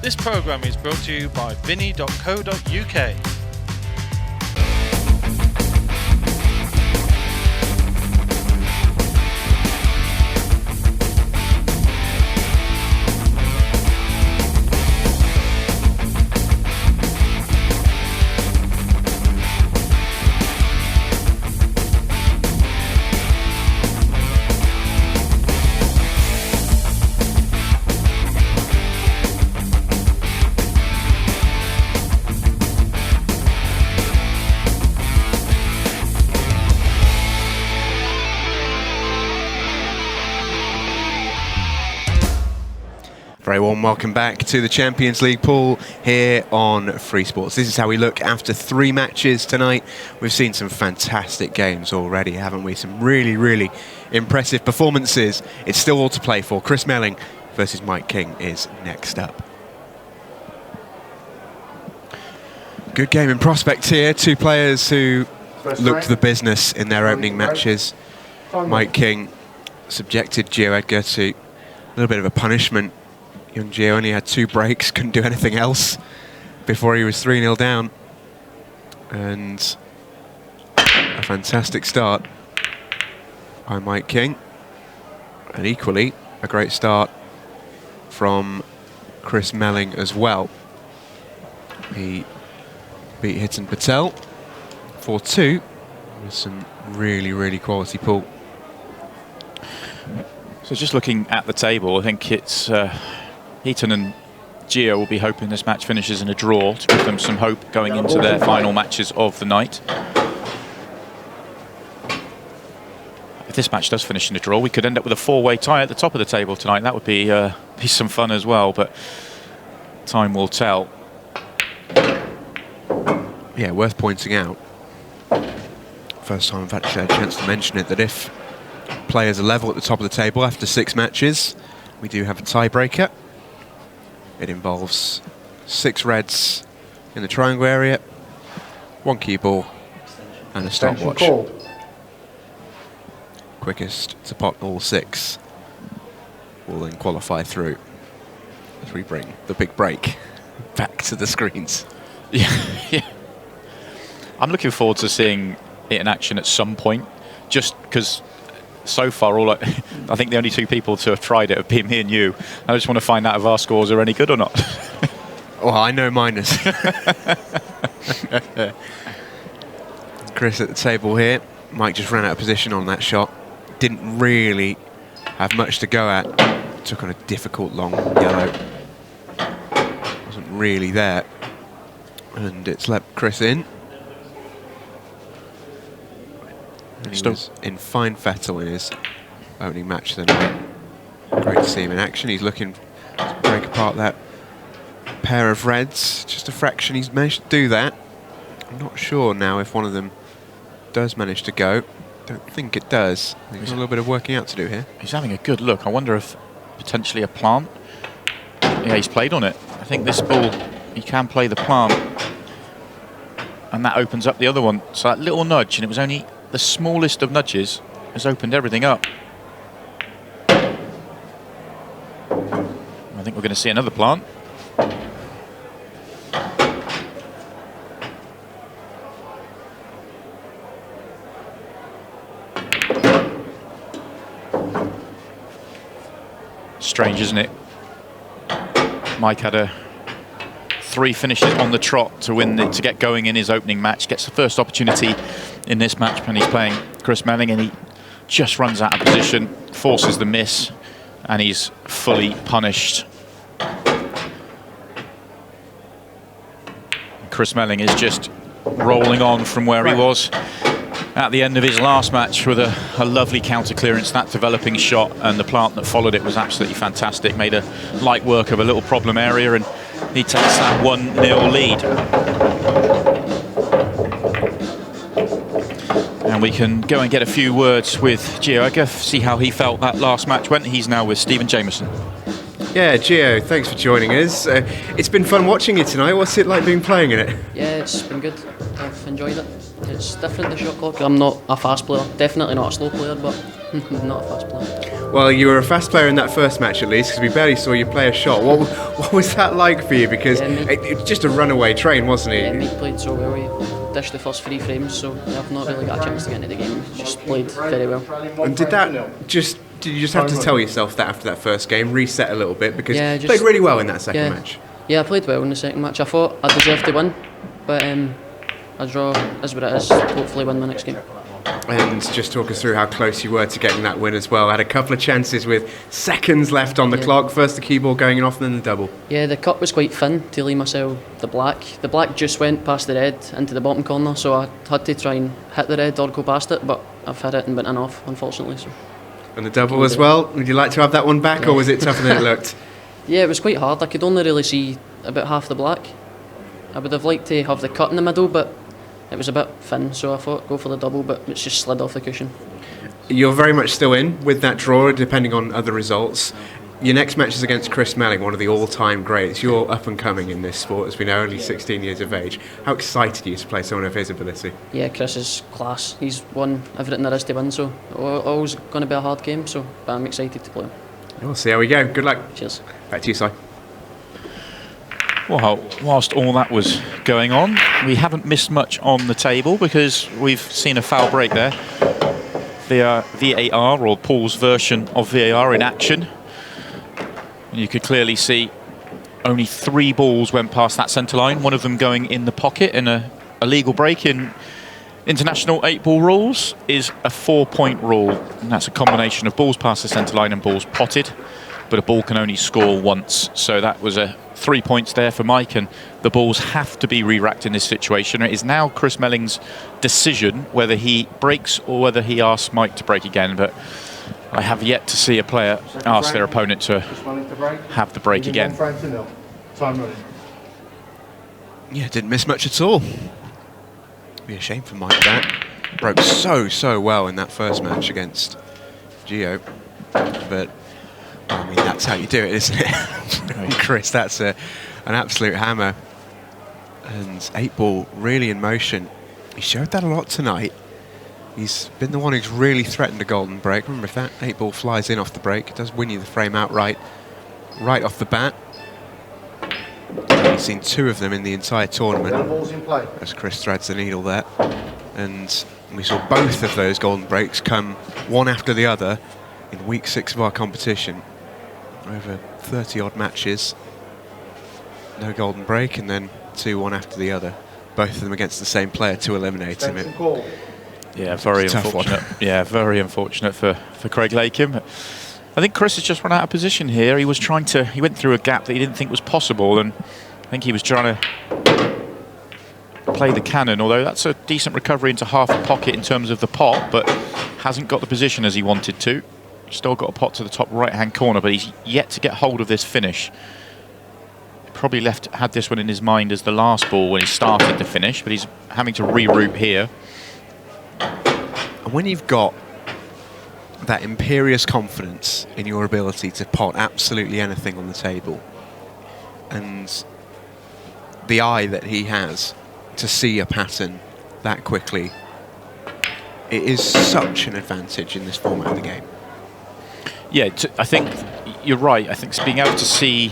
This programme is brought to you by Vinny.co.uk. Very warm welcome back to the Champions League pool here on Free Sports. This is how we look after 3 matches tonight. We've seen some fantastic games already, haven't we? Some really, really impressive performances. It's still all to play for. Chris Melling versus Mike King is next up. Good game in prospect here. 2 players who looked the business in their opening matches. Mike King subjected Gio Edgar to a little bit of a punishment. Young Gio only had 2 breaks, couldn't do anything else before he was 3-0 down. And a fantastic start by Mike King. And equally, a great start from Chris Melling as well. He beat Hitan Patel 4-2 with some really, really quality pool. So just looking at the table, I think it's Hitan and Gio will be hoping this match finishes in a draw to give them some hope going into their final matches of the night. If this match does finish in a draw, we could end up with a 4-way tie at the top of the table tonight. That would be some fun as well, but time will tell. Yeah, worth pointing out, first time I've actually had a chance to mention it, that if players are level at the top of the table after 6 matches, we do have a tiebreaker. It involves 6 reds in the triangle area, 1 cue ball and a stopwatch. Quickest to pot all 6 will then qualify through as we bring the big break back to the screens. Yeah. I'm looking forward to seeing it in action at some point, just because so far I think the only 2 people to have tried it have been me and you. I just want to find out if our scores are any good or not. Well, I know mine is. Chris at the table here. Mike just ran out of position on that shot. Didn't really have much to go at. Took on a difficult long yellow. Wasn't really there. And it's let Chris in. And he was in fine fettle in his opening match of the night. Great to see him in action. He's looking to break apart that pair of reds. Just a fraction. He's managed to do that. I'm not sure now if one of them does manage to go. Don't think it does. I think there's a little bit of working out to do here. He's having a good look. I wonder if potentially a plant. Yeah, he's played on it. I think this ball, he can play the plant. And that opens up the other one. So that little nudge, and it was only the smallest of nudges, has opened everything up. I think we're going to see another plant. Strange, isn't it? Mike had 3 finishes on the trot to win to get going in his opening match. Gets the first opportunity in this match when he's playing Chris Melling, and he just runs out of position, forces the miss, and he's fully punished. Chris Melling is just rolling on from where he was at the end of his last match with a lovely counter clearance. That developing shot and the plant that followed it was absolutely fantastic. Made a light work of a little problem area, and he takes that 1-0 lead. And we can go and get a few words with Gio Edgar, see how he felt that last match went. He's now with Stephen Jameson. Yeah, Gio, thanks for joining us. It's been fun watching you tonight. What's it like being playing in it? Yeah, it's been good. I've enjoyed it. It's different, the shot clock. I'm not a fast player. Definitely not a slow player, but not a fast player. Well, you were a fast player in that first match at least, because we barely saw you play a shot. What was that like for you? Because it was just a runaway train, wasn't it? Yeah, Meek played so well. He dished the first 3 frames, so I've not really got a chance to get into the game. Just played very well. And did you just have to tell yourself that after that first game, reset a little bit, because you just played really well in that second match? Yeah, I played well in the second match. I thought I deserved to win, but a draw is what it is. Hopefully win the next game. And just talk us through how close you were to getting that win as well. Had a couple of chances with seconds left on the clock. First the key ball going off, and then the double. Yeah, the cut was quite thin to leave myself the black. The black just went past the red into the bottom corner, so I had to try and hit the red or go past it, but I've hit it and went in off, unfortunately. So. And the double as well. Would you like to have that one back, or was it tougher than it looked? Yeah, it was quite hard. I could only really see about half the black. I would have liked to have the cut in the middle, but it was a bit thin, so I thought go for the double, but it's just slid off the cushion. You're very much still in with that draw, depending on other results. Your next match is against Chris Melling, one of the all-time greats. You're up and coming in this sport, as we know, only 16 years of age. How excited are you to play someone of his ability? Yeah, Chris is class. He's won everything there is to win, so always going to be a hard game, but I'm excited to play him. We'll see how we go. Good luck. Cheers. Back to you, Si. Well, whilst all that was going on, we haven't missed much on the table because we've seen a foul break there. The VAR, or Paul's version of VAR, in action. And you could clearly see only 3 balls went past that centre line, one of them going in the pocket, and a legal break in international 8-ball rules is a 4-point rule, and that's a combination of balls past the centre line and balls potted, but a ball can only score once. So that was 3 points there for Mike, and the balls have to be re-racked in this situation. It is now Chris Melling's decision whether he breaks or whether he asks Mike to break again, but I have yet to see a player ask their opponent to have the break again. Yeah, didn't miss much at all. Be a shame for Mike that. Broke so well in that first match against Gio, but I mean, that's how you do it, isn't it? Chris, that's an absolute hammer. And 8-ball really in motion. He showed that a lot tonight. He's been the one who's really threatened a golden break. Remember, if that 8-ball flies in off the break, it does win you the frame outright, right off the bat. We've seen 2 of them in the entire tournament, as Chris threads the needle there. And we saw both of those golden breaks come one after the other in week 6 of our competition. Over 30-odd matches, no golden break, and then 2 one after the other. Both of them against the same player to eliminate him. Yeah, very unfortunate. Yeah, very unfortunate for Craig Lakin. I think Chris has just run out of position here. He went through a gap that he didn't think was possible, and I think he was trying to play the cannon, although that's a decent recovery into half a pocket in terms of the pot, but hasn't got the position as he wanted to. Still got a pot to the top right-hand corner, but he's yet to get hold of this finish. Probably had this one in his mind as the last ball when he started to finish, but he's having to reroute here. And when you've got that imperious confidence in your ability to pot absolutely anything on the table, and the eye that he has to see a pattern that quickly, it is such an advantage in this format of the game. Yeah, I think you're right. I think being able to see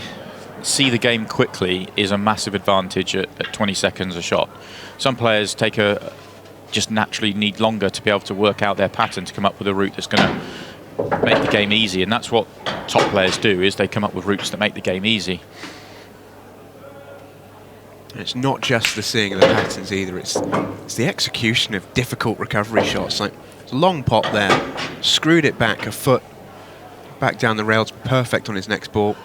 the game quickly is a massive advantage at 20 seconds a shot. Some players just naturally need longer to be able to work out their pattern, to come up with a route that's going to make the game easy, and that's what top players do, is they come up with routes that make the game easy. And it's not just the seeing of the patterns either, it's the execution of difficult recovery shots. Like, it's a long pot there, screwed it back a foot, back down the rails, perfect on his next ball.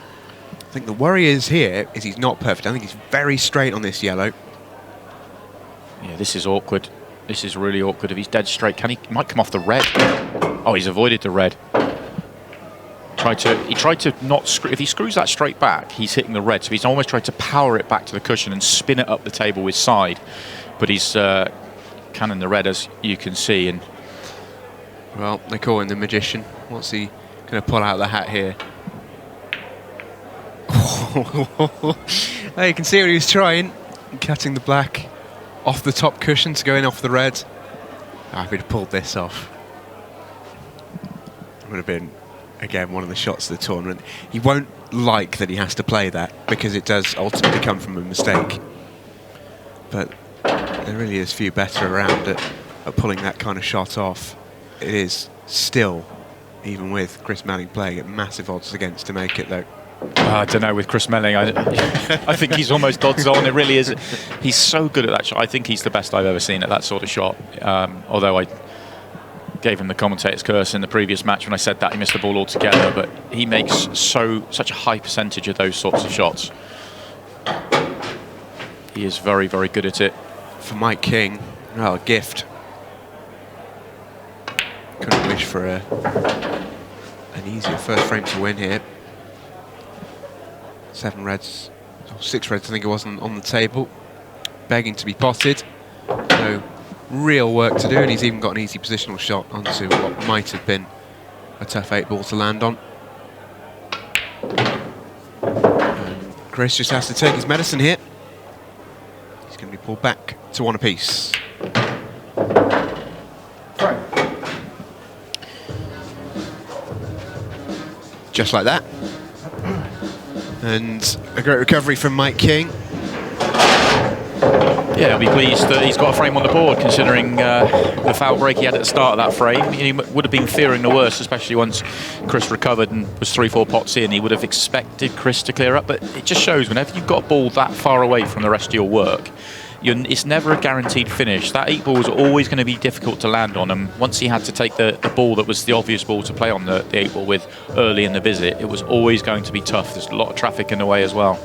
I think the worry is here is he's not perfect. I think he's very straight on this yellow. Yeah, this is awkward. This is really awkward. If he's dead straight, he might come off the red. Oh, he's avoided the red. He tried to not screw. If he screws that straight back, he's hitting the red. So he's almost tried to power it back to the cushion and spin it up the table with side. But he's cannon the red, as you can see. And well, they call him the magician. What's he going to pull out of the hat here? Oh, you can see what he was trying, cutting the black off the top cushion to go in off the red. Oh, if he'd have pulled this off, it would have been, again, one of the shots of the tournament. He won't like that he has to play that, because it does ultimately come from a mistake. But there really is few better around at pulling that kind of shot off. It is still, even with Chris Melling playing at massive odds against to make it, though. I don't know, with Chris Melling, I think he's almost odds on. It really is. He's so good at that shot. I think he's the best I've ever seen at that sort of shot. Although I gave him the commentator's curse in the previous match when I said that he missed the ball altogether, but he makes such a high percentage of those sorts of shots. He is very, very good at it. For Mike King, well, a gift. Couldn't wish for an easier first frame to win here. 7 reds, or 6 reds I think it was, on the table, begging to be potted. No real work to do, and he's even got an easy positional shot onto what might have been a tough 8-ball to land on. And Chris just has to take his medicine here. He's going to be pulled back to 1 apiece. Just like that. And a great recovery from Mike King. Yeah, I'll be pleased that he's got a frame on the board, considering the foul break he had at the start of that frame. He would have been fearing the worst, especially once Chris recovered and was 3-4 pots in. He would have expected Chris to clear up, but it just shows whenever you've got a ball that far away from the rest of your work, it's never a guaranteed finish. That 8-ball was always going to be difficult to land on, and once he had to take the ball that was the obvious ball to play on the 8-ball with early in the visit, it was always going to be tough. There's a lot of traffic in the way as well.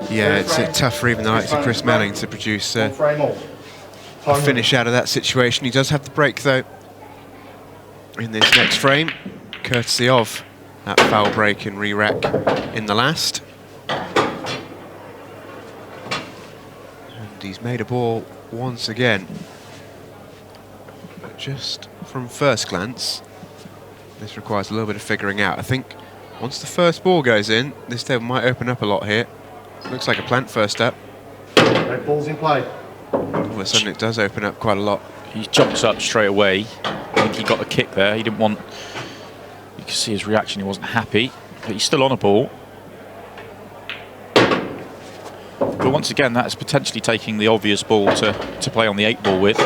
Yeah, it's tough for even the likes of Chris Melling to produce a finish out of that situation. He does have the break, though, in this next frame, courtesy of that foul break and re-rack in the last. And he's made a ball once again. But just from first glance, this requires a little bit of figuring out. I think once the first ball goes in, this table might open up a lot here. Looks like a plant first up. Red ball's in play. All of a sudden it does open up quite a lot. He jumps up straight away. I think he got a kick there. He didn't want... You can see his reaction. He wasn't happy. But he's still on a ball. But once again, that's potentially taking the obvious ball to play on the 8-ball with.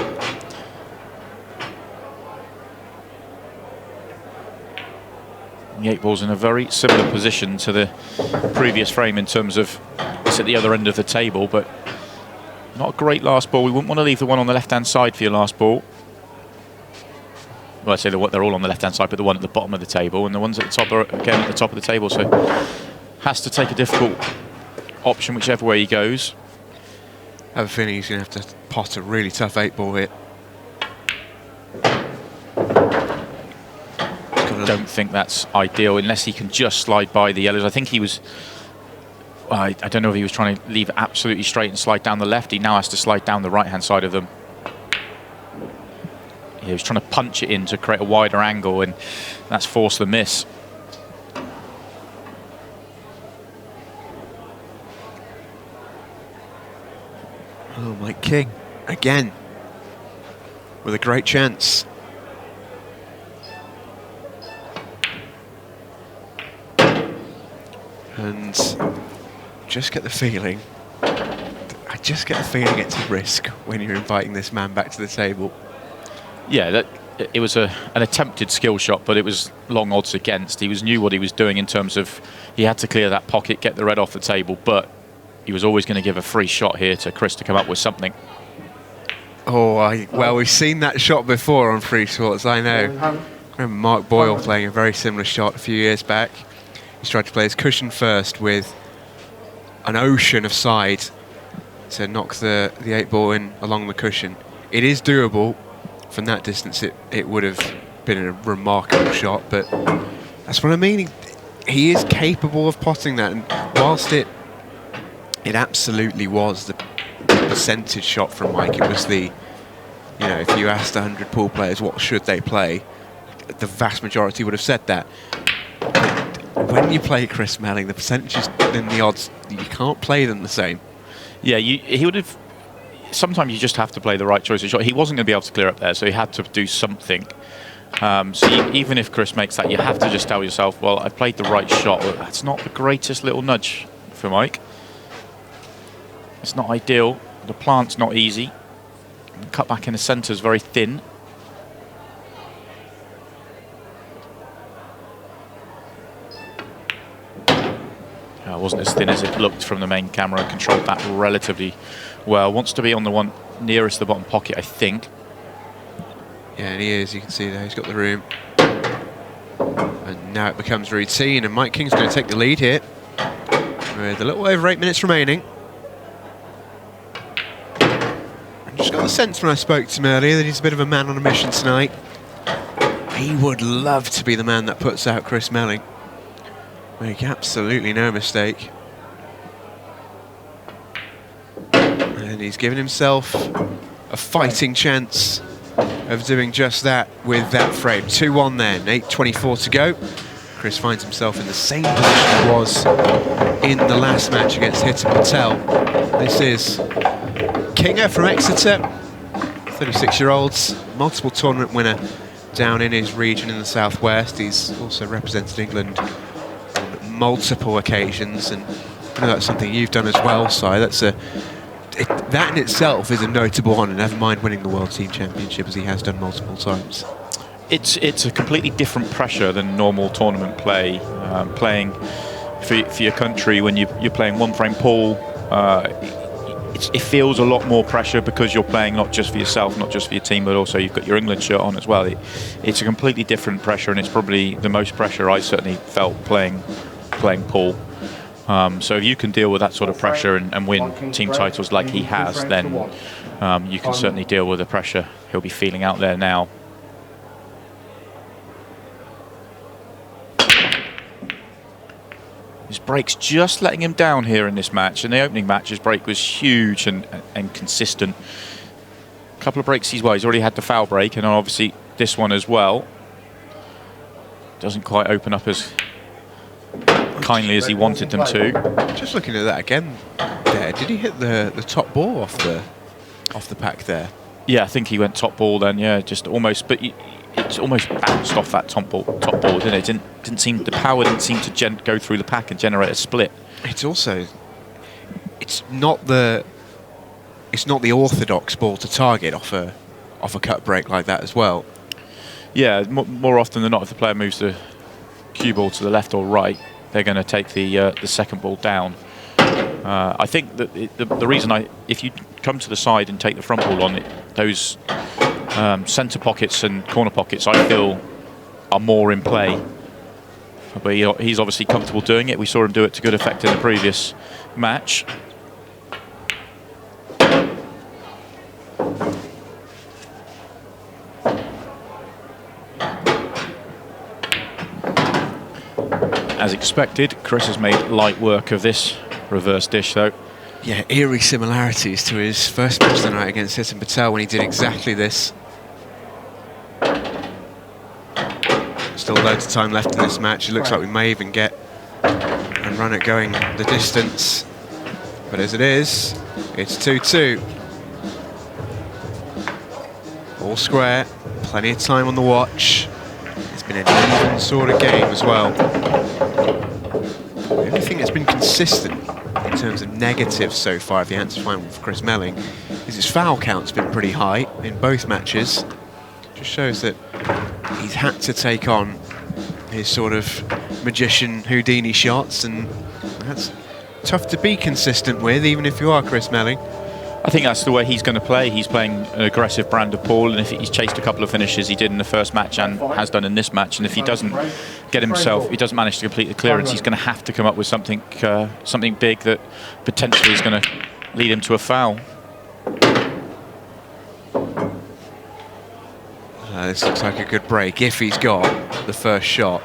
The 8-ball's in a very similar position to the previous frame in terms of it's at the other end of the table, but not a great last ball. We wouldn't want to leave the one on the left-hand side for your last ball. Well, I say they're all on the left-hand side, but the one at the bottom of the table, and the ones at the top are, again, at the top of the table, so has to take a difficult option whichever way he goes. I have a feeling he's going to have to pot a really tough 8-ball here. I don't think that's ideal unless he can just slide by the yellows. I think he was... I don't know if he was trying to leave it absolutely straight and slide down the left. He now has to slide down the right-hand side of them. He was trying to punch it in to create a wider angle, and that's forced the miss. Oh, Mike King, again, with a great chance. And just get the feeling, it's a risk when you're inviting this man back to the table. Yeah, it was an attempted skill shot, but it was long odds against. He knew what he was doing in terms of he had to clear that pocket, get the red off the table, but he was always going to give a free shot here to Chris to come up with something. Oh, well, we've seen that shot before on free shots, I know. I remember Mark Boyle playing a very similar shot a few years back. He's tried to play his cushion first with an ocean of side to knock the 8-ball in along the cushion. It is doable. From that distance, it would have been a remarkable shot, but that's what I mean. He is capable of potting that, and whilst it absolutely was the percentage shot from Mike, it was the, if you asked 100 pool players what should they play, the vast majority would have said that. when you play Chris Melling, the percentages and the odds, you can't play them the same. Yeah, he would have. Sometimes you just have to play the right choice of shot. He wasn't going to be able to clear up there, so he had to do something. Even if Chris makes that, you have to just tell yourself, well, I played the right shot. Well, that's not the greatest little nudge for Mike. It's not ideal. The plant's not easy. The cut back in the centre is very thin. It wasn't as thin as it looked from the main camera. Controlled that relatively well. Wants to be on the one nearest the bottom pocket, I think. Yeah, and he is. You can see there, he's got the room. And now it becomes routine, and Mike King's going to take the lead here with a little over 8 minutes remaining. I just got the sense when I spoke to him earlier that he's a bit of a man on a mission tonight. He would love to be the man that puts out Chris Melling. Make absolutely no mistake. And he's given himself a fighting chance of doing just that with that frame. 2-1 then, 8:24 to go. Chris finds himself in the same position he was in the last match against Hitam Patel. This is Kinger from Exeter, 36-year-old, multiple tournament winner down in his region in the southwest. He's also represented England on multiple occasions, and I know that's something you've done as well, Si. That in itself is a notable honour, never mind winning the World Team Championship, as he has done multiple times. It's a completely different pressure than normal tournament play. Playing for your country when you're playing one-frame pool, it feels a lot more pressure because you're playing not just for yourself, not just for your team, but also you've got your England shirt on as well. It's a completely different pressure, and it's probably the most pressure I certainly felt playing pool. So if you can deal with that sort of pressure and win team titles like he has, then you can certainly deal with the pressure he'll be feeling out there now. His break's just letting him down here in this match. In the opening match, his break was huge and consistent. A couple of breaks he's already had the foul break, and obviously this one as well. Doesn't quite open up as kindly as he wanted them to. Just looking at that again there, did he hit the top ball off the pack there? Yeah, I think he went top ball then, yeah, just almost, but it's almost bounced off that top ball, didn't it? The power didn't seem to go through the pack and generate a split. It's not the orthodox ball to target off a cut break like that as well. Yeah, more often than not, if the player moves the cue ball to the left or right, they're going to take the second ball down. I think that the reason if you come to the side and take the front ball on it, those centre pockets and corner pockets, I feel, are more in play. But he's obviously comfortable doing it. We saw him do it to good effect in the previous match. As expected, Chris has made light work of this reverse dish, though. Yeah, eerie similarities to his first match tonight against Hitam Patel when he did exactly this. Still loads of time left in this match. It looks like we may even get a run at going the distance. But as it is, it's 2-2. All square, plenty of time on the watch. It's been an even sort of game as well. The only thing that's been consistent in terms of negatives so far of the answer final for Chris Melling is his foul count's been pretty high in both matches. Just shows that he's had to take on his sort of magician Houdini shots, and that's tough to be consistent with, even if you are Chris Melling. I think that's the way he's going to play. He's playing an aggressive brand of pool, and if he's chased a couple of finishes he did in the first match and has done in this match, and if he doesn't manage to complete the clearance, he's going to have to come up with something big that potentially is going to lead him to a foul. This looks like a good break if he's got the first shot.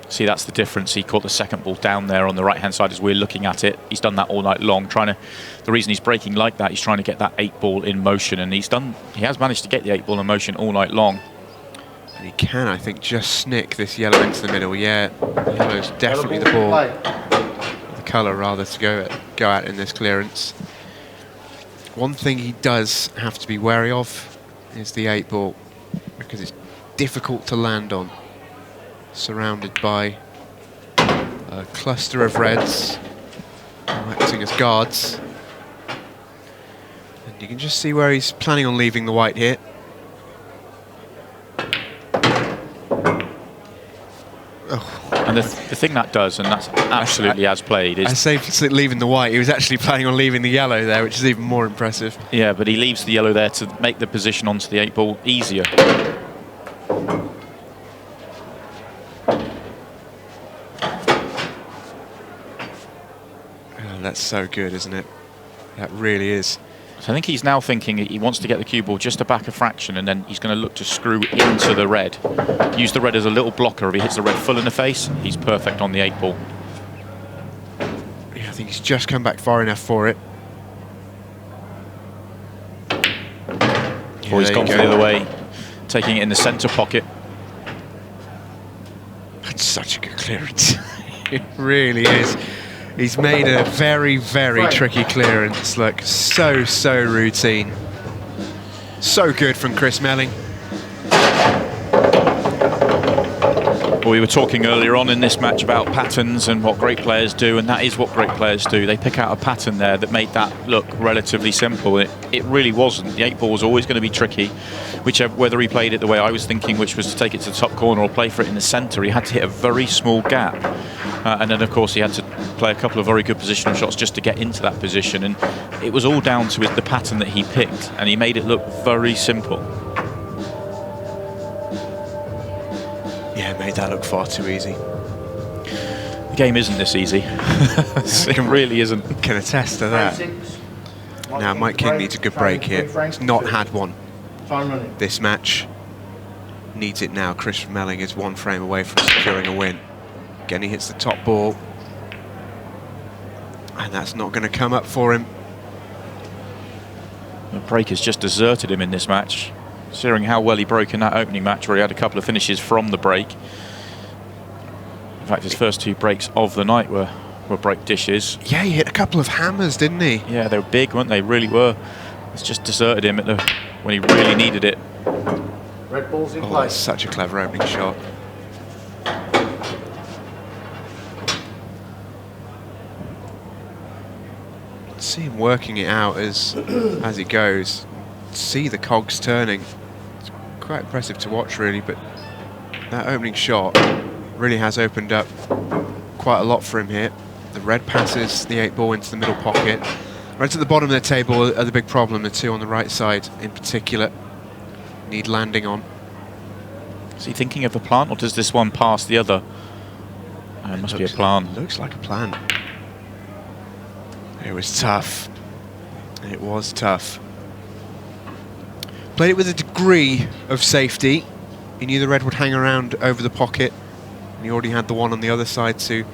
See, that's the difference. He caught the second ball down there on the right-hand side as we're looking at it. He's done that all night long. The reason he's breaking like that, he's trying to get that 8 ball in motion, and he has managed to get the 8 ball in motion all night long. And he can, I think, just snick this yellow into the middle. Yeah, yellow's definitely the ball, the colour rather, to go out in this clearance. One thing he does have to be wary of is the 8 ball, because it's difficult to land on, surrounded by a cluster of reds acting as guards. And you can just see where he's planning on leaving the white here. And the thing that does, and that's absolutely as played, is... I say leaving the white, he was actually planning on leaving the yellow there, which is even more impressive. Yeah, but he leaves the yellow there to make the position onto the 8 ball easier. Oh, that's so good, isn't it? That really is. So I think he's now thinking he wants to get the cue ball just to back a fraction, and then he's going to look to screw into the red. Use the red as a little blocker. If he hits the red full in the face, he's perfect on the 8 ball. Yeah, I think he's just come back far enough for it. Or he's gone the other way, taking it in the centre pocket. That's such a good clearance. It really is. He's made a very, very tricky clearance look so routine. So good from Chris Melling. Well, we were talking earlier on in this match about patterns and what great players do, and that is what great players do. They pick out a pattern there that made that look relatively simple. It really wasn't. The 8 ball was always going to be tricky, whether he played it the way I was thinking, which was to take it to the top corner or play for it in the centre. He had to hit a very small gap. And then, of course, he had to play a couple of very good positional shots just to get into that position. And it was all down to the pattern that he picked, and he made it look very simple. Yeah, made that look far too easy. The game isn't this easy. It really isn't. Can attest to that. Now, Mike King needs a good break here. He's not had one this match. Needs it now. Chris Melling is 1 frame away from securing a win. Again, he hits the top ball. And that's not going to come up for him. The break has just deserted him in this match. Considering how well he broke in that opening match where he had a couple of finishes from the break. In fact, his first 2 breaks of the night were break dishes. Yeah, he hit a couple of hammers, didn't he? Yeah, they were big, weren't they? Really were. It's just deserted him when he really needed it. Red balls in Oh, play. that's such a clever opening shot. See him working it out as he goes. See the cogs turning. It's quite impressive to watch, really, but that opening shot really has opened up quite a lot for him here. The red passes the 8 ball into the middle pocket. Right at the bottom of the table are the big problem. The 2 on the right side in particular need landing on. Is he thinking of a plant, or does this one pass the other? It must be a plant. Looks like a plant. It was tough. It was tough. Played it with a degree of safety. He knew the red would hang around over the pocket, and he already had the one on the other side to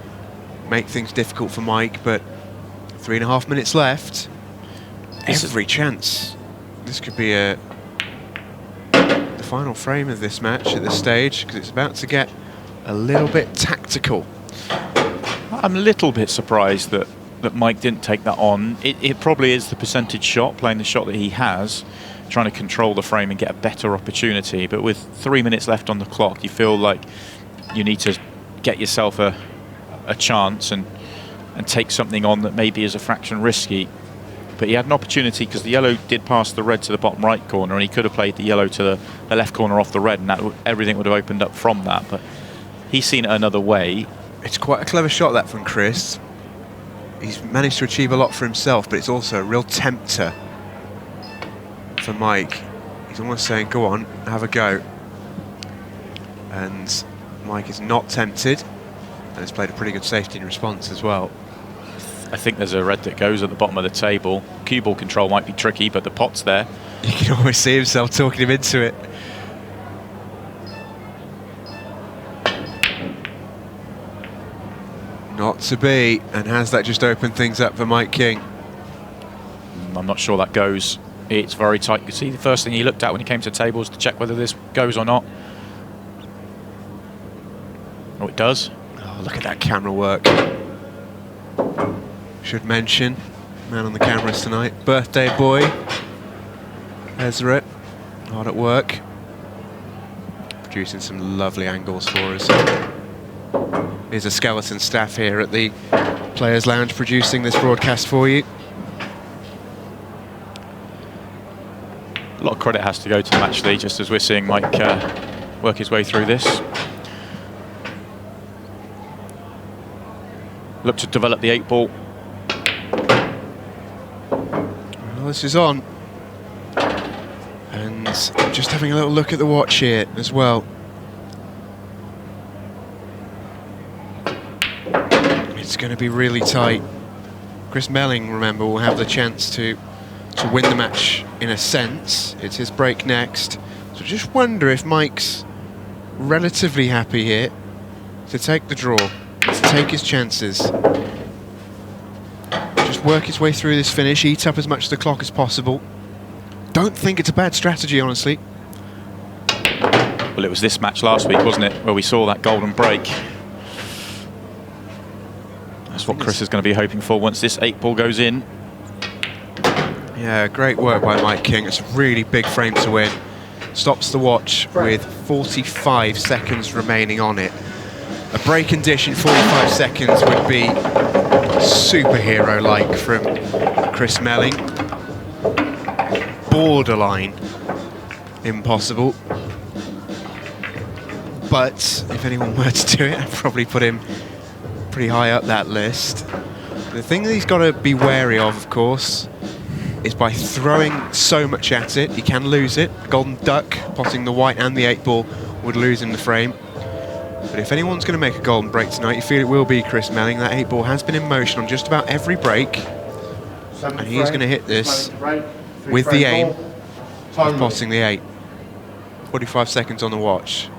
make things difficult for Mike, but 3.5 minutes left. Every chance. This could be the final frame of this match at this stage, because it's about to get a little bit tactical. I'm a little bit surprised that Mike didn't take that on. It probably is the percentage shot, playing the shot that he has, trying to control the frame and get a better opportunity. But with 3 minutes left on the clock, you feel like you need to get yourself a chance and take something on that maybe is a fraction risky. But he had an opportunity because the yellow did pass the red to the bottom right corner, and he could have played the yellow to the left corner off the red, and everything would have opened up from that. But he's seen it another way. It's quite a clever shot, that, from Chris. He's managed to achieve a lot for himself, but it's also a real tempter for Mike. He's almost saying, go on, have a go. And Mike is not tempted, and has played a pretty good safety in response as well. I think there's a red that goes at the bottom of the table. Cue ball control might be tricky, but the pot's there. You can always see himself talking him into it. Not to be, and has that just opened things up for Mike King? I'm not sure that goes. It's very tight. You can see the first thing he looked at when he came to the table was to check whether this goes or not. does. Oh, look at that camera work. Should mention, man on the cameras tonight, birthday boy, Ezra, hard at work, producing some lovely angles for us. Here's a skeleton staff here at the Players Lounge producing this broadcast for you. A lot of credit has to go to them, actually, just as we're seeing Mike work his way through this. Look to develop the 8-ball. Well, this is on. And just having a little look at the watch here as well. It's going to be really tight. Chris Melling, remember, will have the chance to win the match in a sense. It's his break next. So just wonder if Mike's relatively happy here to take the draw, to take his chances. Just work his way through this finish, eat up as much of the clock as possible. Don't think it's a bad strategy, honestly. Well, it was this match last week, wasn't it, where we saw that golden break. That's what Chris is going to be hoping for once this 8-ball goes in. Yeah, great work by Mike King. It's a really big frame to win. Stops the watch with 45 seconds remaining on it. A break condition, 45 seconds, would be superhero-like from Chris Melling. Borderline impossible. But if anyone were to do it, I'd probably put him pretty high up that list. The thing that he's got to be wary of course, is by throwing so much at it, he can lose it. Golden Duck, potting the white and the 8-ball, would lose him the frame. But if anyone's going to make a golden break tonight, you feel it will be Chris Melling. That 8-ball has been in motion on just about every break. And he's going to hit this with the aim of potting the 8. 45 seconds on the watch.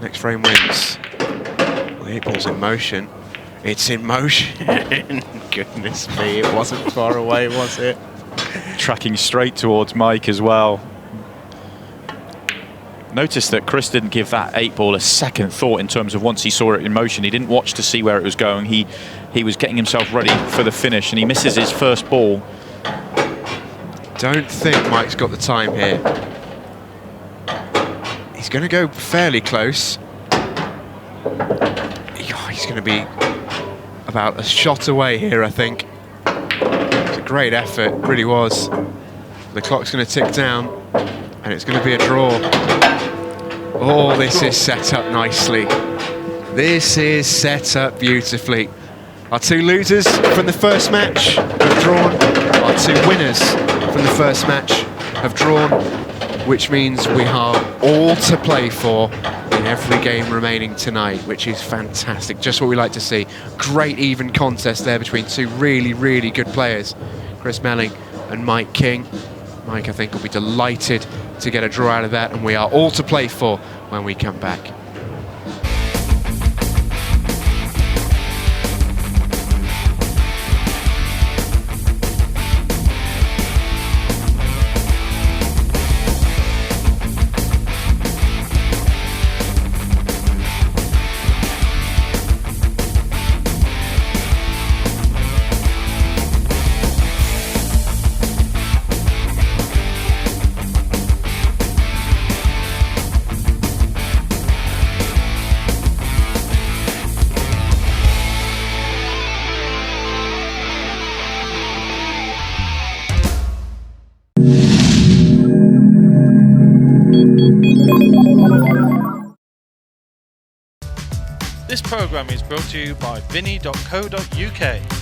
Next frame wins. Well, the 8-ball's in motion. It's in motion. Goodness me, it wasn't far away, was it? Tracking straight towards Mike as well. Notice that Chris didn't give that 8-ball a second thought in terms of once he saw it in motion. He didn't watch to see where it was going. He was getting himself ready for the finish, and he misses his first ball. Don't think Mike's got the time here. He's going to go fairly close. He's going to be about a shot away here, I think. It's a great effort, really was. The clock's going to tick down, and it's going to be a draw. Oh, this is set up nicely. This is set up beautifully. Our two losers from the first match have drawn. Our two winners from the first match have drawn, which means we are all to play for in every game remaining tonight, which is fantastic. Just what we like to see. Great even contest there between two really, really good players, Chris Melling and Mike King. Mike, I think, will be delighted to get a draw out of that, and we are all to play for when we come back. This programme is brought to you by Vinny.co.uk.